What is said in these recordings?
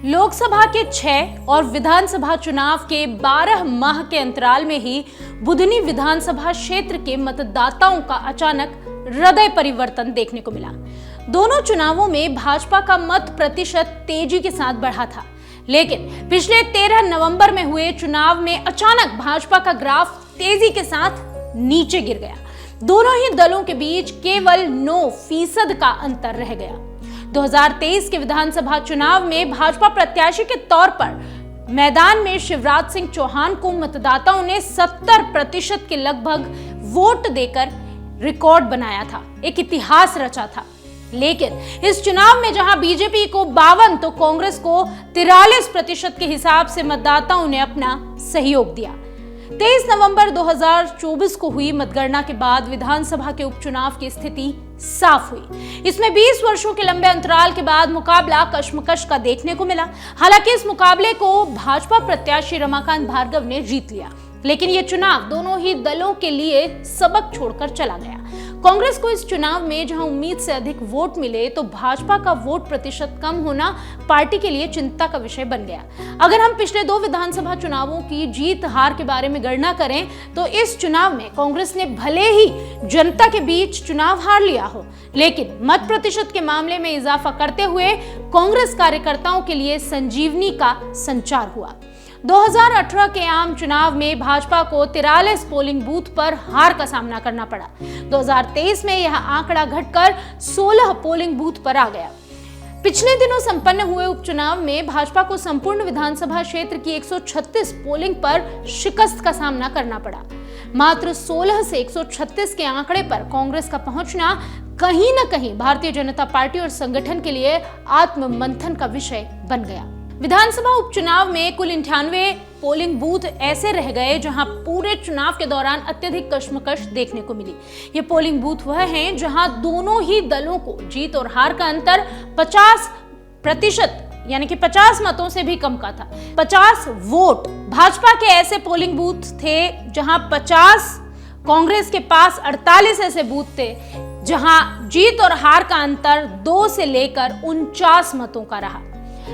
लोकसभा के 6 और विधानसभा चुनाव के 12 माह के अंतराल में ही बुधनी विधानसभा क्षेत्र के मतदाताओं का अचानक हृदय परिवर्तन देखने को मिला। दोनों चुनावों में भाजपा का मत प्रतिशत तेजी के साथ बढ़ा था, लेकिन पिछले 13 नवंबर में हुए चुनाव में अचानक भाजपा का ग्राफ तेजी के साथ नीचे गिर गया। दोनों ही दलों के बीच केवल 9% का अंतर रह गया। 2023 के विधानसभा चुनाव में भाजपा प्रत्याशी के तौर पर मैदान में शिवराज सिंह चौहान को मतदाताओं ने 70% के लगभग वोट देकर रिकॉर्ड बनाया था, एक इतिहास रचा था। लेकिन इस चुनाव में जहां बीजेपी को 52 तो कांग्रेस को 43% के हिसाब से मतदाताओं ने अपना सहयोग दिया। 23 नवंबर 2024 को हुई मतगणना के बाद विधानसभा के उपचुनाव की स्थिति साफ हुई। इसमें 20 वर्षों के लंबे अंतराल के बाद मुकाबला कशमकश का देखने को मिला। हालांकि इस मुकाबले को भाजपा प्रत्याशी रमाकांत भार्गव ने जीत लिया, लेकिन यह चुनाव दोनों ही दलों के लिए सबक छोड़कर चला गया। कांग्रेस को इस चुनाव में जहां उम्मीद से अधिक वोट मिले, तो भाजपा का वोट प्रतिशत कम होना पार्टी के लिए चिंता का विषय बन गया। अगर हम पिछले 2 विधानसभा चुनावों की जीत हार के बारे में गणना करें, तो इस चुनाव में कांग्रेस ने भले ही जनता के बीच चुनाव हार लिया हो, लेकिन मत प्रतिशत के मामले में इजाफा करते हुए कांग्रेस कार्यकर्ताओं के लिए संजीवनी का संचार हुआ। 2018 के आम चुनाव में भाजपा को 43 पोलिंग बूथ पर हार का सामना करना पड़ा। 2023 में यह आंकड़ा घटकर 16 पोलिंग बूथ पर आ गया। पिछले दिनों संपन्न हुए उपचुनाव में भाजपा को संपूर्ण विधानसभा क्षेत्र की 136 पोलिंग पर शिकस्त का सामना करना पड़ा। मात्र 16 से 136 के आंकड़े पर कांग्रेस का पहुंचना कहीं न कहीं भारतीय जनता पार्टी और संगठन के लिए आत्ममंथन का विषय बन गया। विधानसभा उपचुनाव में कुल 98 पोलिंग बूथ ऐसे रह गए जहां पूरे चुनाव के दौरान अत्यधिक कशमकश देखने को मिली। ये पोलिंग बूथ वह हैं जहां दोनों ही दलों को जीत और हार का अंतर 50% यानी कि 50 मतों से भी कम का था। 50 वोट भाजपा के ऐसे पोलिंग बूथ थे जहां 50, कांग्रेस के पास 48 ऐसे बूथ थे जहां जीत और हार का अंतर 2 से लेकर 49 मतों का रहा।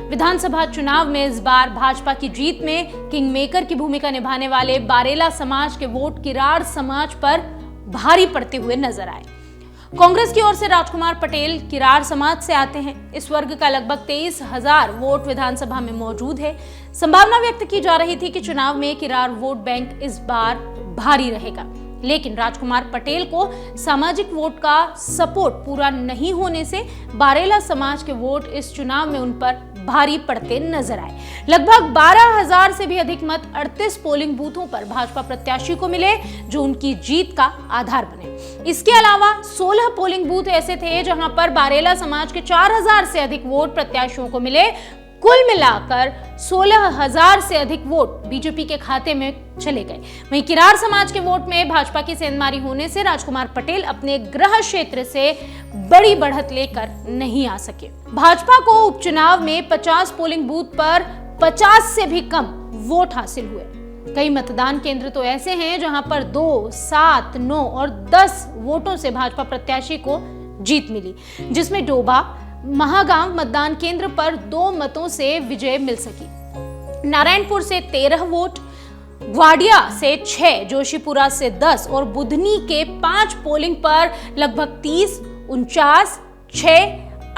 विधानसभा चुनाव में इस बार भाजपा की जीत में किंग मेकर की भूमिका निभाने वाले बारेला समाज के वोट किराड़ समाज पर भारी पड़ते हुए नजर आए। कांग्रेस की ओर से राजकुमार पटेल किराड़ समाज से आते हैं। इस वर्ग का लगभग 23,000 वोट विधानसभा में मौजूद है। संभावना व्यक्त की जा रही थी कि चुनाव में किराड़ वोट बैंक इस बार भारी रहेगा, लेकिन राजकुमार पटेल को सामाजिक वोट का सपोर्ट पूरा नहीं होने से बारेला समाज के वोट इस चुनाव में उन पर भारी पड़ते नजर आए। लगभग 12,000 से भी अधिक मत 38 पोलिंग बूथों पर भाजपा प्रत्याशी को मिले, जो उनकी जीत का आधार बने। इसके अलावा 16 पोलिंग बूथ ऐसे थे जहां पर बारेला समाज के 4,000 से अधिक वोट प्रत्याशियों को मिले। कुल मिलाकर 16,000 से अधिक वोट बीजेपी के खाते में चले गए। वहीं किराड़ समाज के वोट में भाजपा की सेंधमारी होने से राजकुमार पटेल अपने गृह क्षेत्र से बड़ी बढ़त लेकर नहीं आ सके। भाजपा को उपचुनाव में 50 पोलिंग बूथ पर 50 से भी कम वोट हासिल हुए। कई मतदान केंद्र तो ऐसे हैं जहां पर 2, 7, 9 और 10 वोटों से भाजपा प्रत्याशी को जीत मिली, जिसमें डोभा महागांव मतदान केंद्र पर 2 मतों से विजय मिल सकी। नारायणपुर से 13 वोट, ग्वाडिया से 6, जोशीपुरा से 10 और बुधनी के 5 पोलिंग पर लगभग 30, 49, 6,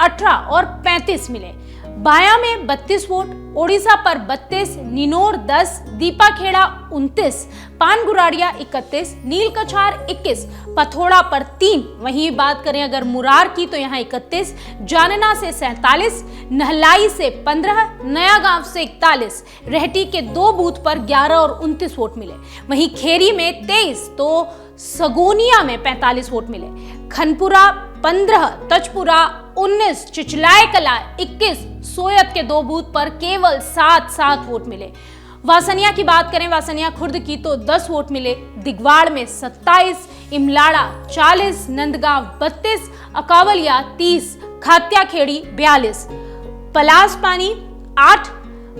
18 और 35 मिले। बाया में 32 वोट, ओडिशा पर 32, निनोर 10, दीपाखेड़ा 29, पानगुराड़िया 31, नीलकछार 21, पथोड़ा पर 3। वहीं बात करें अगर मुरार की तो यहाँ 31, जानना से 47, नहलाई से 15, नया गांव से 41, रेहटी के 2 बूथ पर 11 और 29 वोट मिले। वहीं खेरी में 23 तो सगोनिया में 45 वोट मिले। खनपुरा 15, तजपुरा 19, चिचलाय कला 21, सोयत के 2 बूथ पर केवल 7 वोट मिले। वासनिया की बात करें, वासनिया खुर्द की तो 10 वोट मिले। दिगवाड़ में 27, इमलाड़ा 40, नंदगांव 32, अकावलिया 30, खात्याखेड़ी 42, पलासपानी 8,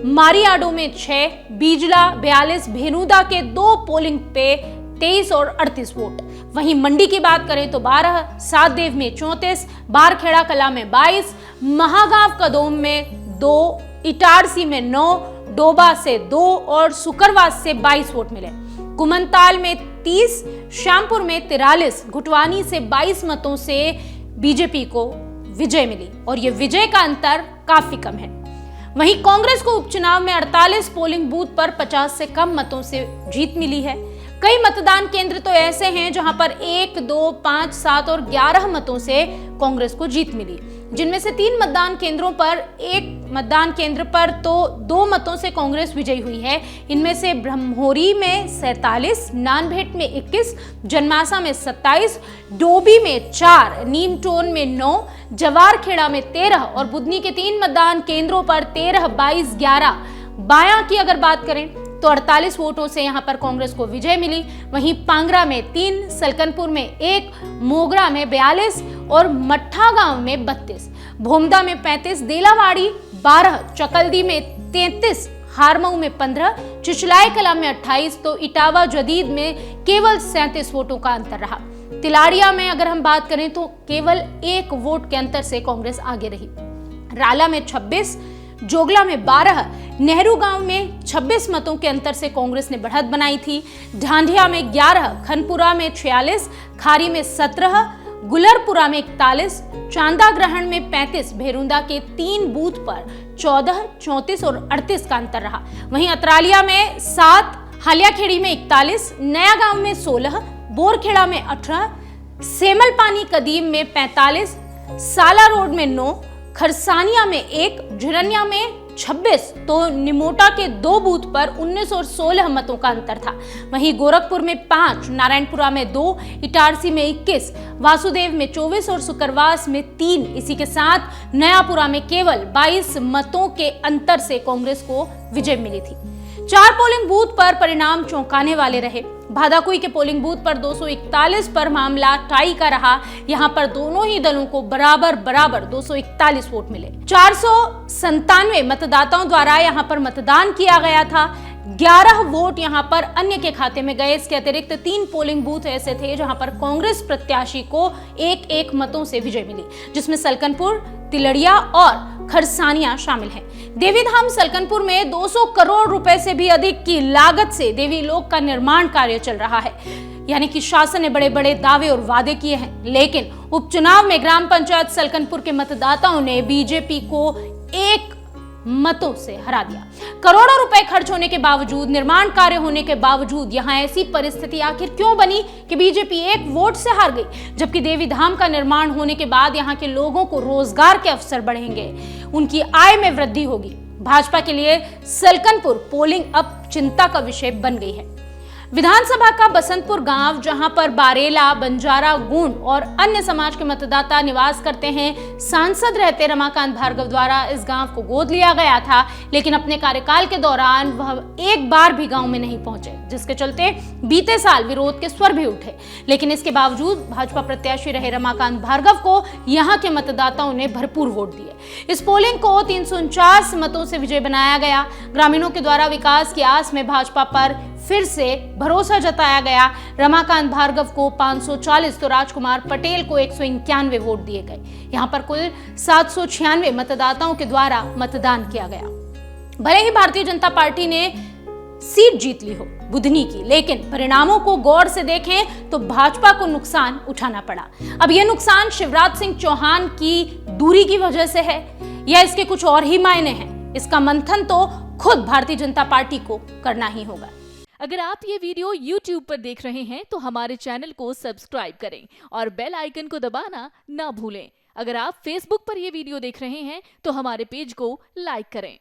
मारियाडो में 6, बीजला 42, भेनुदा के 2 पोलिंग पे 23 और 38 वोट। वहीं मंडी की बात करें तो 12, सातदेव में 34, बारखेड़ा कला में 22, महागांव कदोम में 2 इटारसी में 9, डोबा से 2 और सुकरवास से 22 वोट मिले। कुमनताल में 30, श्यामपुर में 43, घुटवानी से 22 मतों से बीजेपी को विजय मिली और ये विजय का अंतर काफी कम है। वहीं कांग्रेस को उपचुनाव में 48 पोलिंग बूथ पर 50 से कम मतों से जीत मिली है। कई मतदान केंद्र तो ऐसे हैं जहां पर 1, 2, 5, 7 और 11 मतों से कांग्रेस को जीत मिली, जिनमें से 3 मतदान केंद्रों पर, 1 मतदान केंद्र पर तो 2 मतों से कांग्रेस विजयी हुई है। इनमें से ब्रह्मोरी में 47, नानभेट में 21, जनमासा में 27, डोबी में 4, नीमटोन में 9, जवारखेड़ा में 13 और बुधनी के 3 मतदान केंद्रों पर 13, 22, 11। बायां की अगर बात करें तो 48 वोटों से यहां पर कांग्रेस को विजय मिली। वहीं पांगरा में 3, सलकनपुर में 1, मोगरा में 42 और मट्ठा गांव में 32, भोमदा में 35, देलावाड़ी 12, चकल्दी में 33, हारमऊ में 15, चिचलाई कला में 28 तो इटावा जदीद में केवल 37 वोटों का अंतर रहा। तिलाड़िया में अगर हम बात करें तो केवल 1 वोट के अंतर से कांग्रेस आगे रही। राला में 26, जोगला में 12, नेहरू गांव में 26 मतों के अंतर से कांग्रेस ने बढ़त बनाई थी। ढांढिया में 11, खनपुरा में 46, खारी में 17, गुलरपुरा में 41, चांदा ग्रहण में 35, भेरुंदा के 3 बूथ पर 14, 34 और 38 का अंतर रहा। वहीं अतरालिया में 7, हालियाखेड़ी में 41, नया गांव में 16, बोरखेड़ा में 18, सेमलपानी कदीम में 45, साला रोड में 9, खरसानिया में 1, झुरनिया में 26 तो निमोटा के 2 बूथ पर 19 और 16 मतों का अंतर था। वहीं गोरखपुर में 5, नारायणपुरा में 2, इटारसी में 21, वासुदेव में 24 और सुकरवास में 3। इसी के साथ नयापुरा में केवल 22 मतों के अंतर से कांग्रेस को विजय मिली थी। 4 पोलिंग बूथ पर परिणाम चौंकाने वाले रहे। भादाकुई के पोलिंग बूथ पर 241 पर मामला टाई का रहा। यहां पर दोनों ही दलों को बराबर 241 वोट मिले। 497 मतदाताओं द्वारा यहां पर मतदान किया गया था। 11 वोट यहां पर अन्य के खाते में गए। इसके अतिरिक्त 3 पोलिंग बूथ ऐसे थे जहां पर कांग्रेस प्रत्याशी को 1-1 मतों से विजय मिली, जिसमें सलकनपुर, तिलड़िया और खरसानिया शामिल हैं। देवीधाम सलकनपुर में 200 करोड़ रुपए से भी अधिक की लागत से देवी लोक का निर्माण कार्य चल रहा है। यानी कि शासन ने बड़े बड़े दावे और वादे किए हैं, लेकिन उपचुनाव में ग्राम पंचायत सलकनपुर के मतदाताओं ने बीजेपी को 1 मतों से हरा दिया। करोड़ों रुपए खर्च होने के बावजूद, निर्माण कार्य होने के बावजूद यहां ऐसी परिस्थिति आखिर क्यों बनी कि बीजेपी 1 वोट से हार गई, जबकि देवी धाम का निर्माण होने के बाद यहां के लोगों को रोजगार के अवसर बढ़ेंगे, उनकी आय में वृद्धि होगी। भाजपा के लिए सलकनपुर पोलिंग अब चिंता का विषय बन गई है। विधानसभा का बसंतपुर गांव, जहां पर बारेला, बंजारा, गुण और अन्य समाज के मतदाता निवास करते हैं, सांसद रहते रमाकांत भार्गव द्वारा इस गांव को गोद लिया गया था, लेकिन अपने कार्यकाल के दौरान वह एक बार भी गांव में नहीं पहुंचे, जिसके चलते बीते साल विरोध के स्वर भी उठे। लेकिन इसके बावजूद भाजपा प्रत्याशी रहे रमाकांत भार्गव को यहां के मतदाताओं ने भरपूर वोट दिए। इस पोलिंग को 349 मतों से विजय बनाया गया। ग्रामीणों के द्वारा विकास की आस में भाजपा पर फिर से भरोसा जताया गया। रमाकांत भार्गव को 540 तो राजकुमार पटेल को 191 वोट दिए गए। यहां पर कुल 796 मतदाताओं के द्वारा मतदान किया गया। भले ही भारतीय जनता पार्टी ने सीट जीत ली हो बुधनी की, लेकिन परिणामों को गौर से देखें तो भाजपा को नुकसान उठाना पड़ा। अब यह नुकसान शिवराज सिंह चौहान की दूरी की वजह से है या इसके कुछ और ही मायने हैं, इसका मंथन तो खुद भारतीय जनता पार्टी को करना ही होगा। अगर आप ये वीडियो YouTube पर देख रहे हैं तो हमारे चैनल को सब्सक्राइब करें और बेल आइकन को दबाना ना भूलें। अगर आप Facebook पर ये वीडियो देख रहे हैं तो हमारे पेज को लाइक करें।